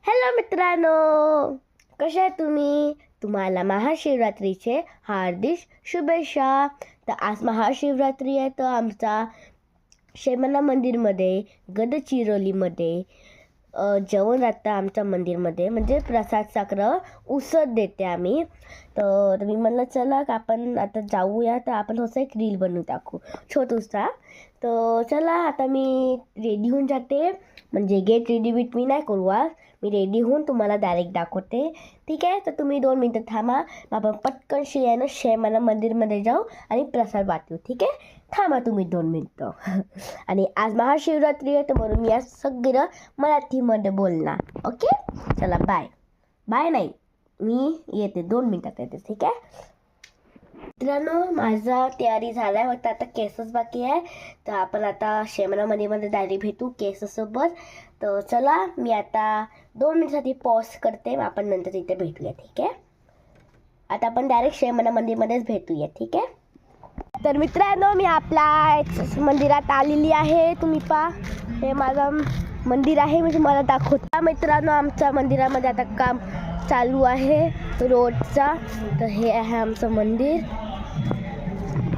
Hello मित्रांनो, कशा आहे तुम्ही? तुम्हाला महाशिवरात्रीचे हार्दिक शुभेच्छा. तर आज महाशिवरात्री आहे. तर आमचा शेमना मंदिरमध्ये गडचिरोलीमध्ये जेवण राहतं आमच्या मंदिरमध्ये, म्हणजे प्रसाद साखर उसळ देते आम्ही. तर मी म्हणलं चला का आपण आता जाऊया, तर आपण असं एक रील बनवून टाकू छोटूसा. तर चला आता मी रेडी होऊन जाते, म्हणजे गेट रेडी विथ मी नाही करू आज, मी रेडी होऊन तुम्हाला डायरेक्ट दाखवते. ठीक आहे, तर तुम्ही 2 मिनटं थांबा, आपण पटकन शियानं शेमना मंदिरमध्ये जाऊ आणि प्रसाद वाटू. ठीक आहे, थांबा तुम्ही 2 मिनटं. आणि आज महाशिवरात्री आहे, तर म्हणून मी आज सगळं मराठीमध्ये बोलणार. ओके, चला बाय. बाय नाही, मी येते 2 मिनटात येते. ठीक आहे मित्रांनो, माझा तयारी झाला आहे, फक्त आता केसच बाकी आहे. तर आपण आता शेमना मंदिरमध्ये डायरेक्ट भेटू केससोबत. तर चला मी आता 2 मिनिटसाठी पॉज करते, आपण नंतर इथे भेटूया. ठीक आहे, आता आपण डायरेक्ट शेमना मंदिरमध्येच भेटूया. ठीक आहे, तर मित्रांनो मी आपल्या मंदिरात आलेली आहे. तुम्ही पहा, हे माझं मंदिर आहे, मी तुम्हाला दाखवतो. मित्रांनो, आमच्या मंदिरामध्ये आता काम चालू आहे रोडचा. तर हे आहे आमचं मंदिर.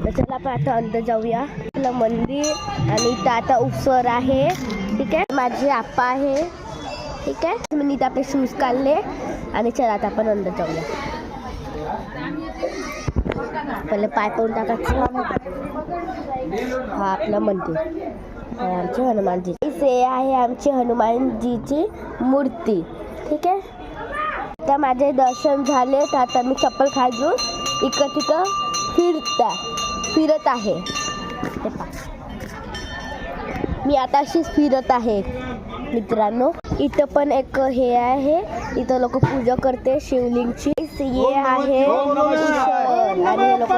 तर चला आपण आता अंदर जाऊया. आपलं मंदिर आणि इथं आता उपसर आहे. ठीक आहे, माझे आप्पा आहे. ठीक आहे, मी इथं आपले शूज काढले आणि चला आता आपण अंदर जाऊया. पहिले पाय पडून टाकायचं. हा आपलं मंदिर आहे, आमचे हनुमानजी. हे आहे आमची हनुमानजीची मूर्ती. ठीक आहे, आता माझे दर्शन झाले, तर आता मी चप्पल घालून इकडं तिकडं फिरत आहे. मी आता अशीच फिरत आहे मित्रांनो. इथं पण एक हे आहे, इथं लोक पूजा करते शिवलिंगची. ये आहे आणि लोक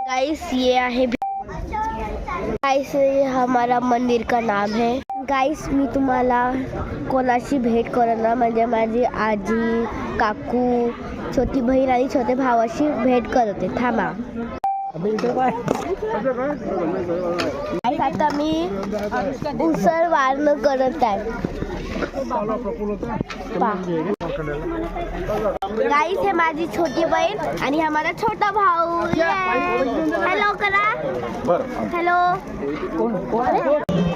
गाइस, ये आहे गाइस, ये हमारा मंदिर का नाम है. गाइस, मी तुम्हाला कोणाशी भेट करणार, म्हणजे माझी आजी, काकू, छोटी बहीण आणि छोटे भावाशी भेट करते. थांबा. आता मी उसळ वारणं करत आहे. गाइस, हे माझी छोटी बहीण आणि हा माझा छोटा भाऊ. हॅलो करा. हॅलो.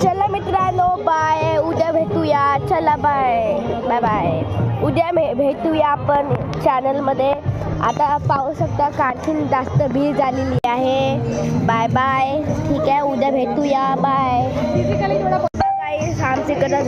चला मित्रांनो, बाय. उद्या भेटूया. चला बाय बाय बाय. उद्या भेटूया आपण चॅनलमध्ये. आता पाहू शकता आणखीन जास्त भीड झालेली आहे. Bye bye. ठीक आहे, उद्या भेटूया. बाय. गाइस, आमच्याकडं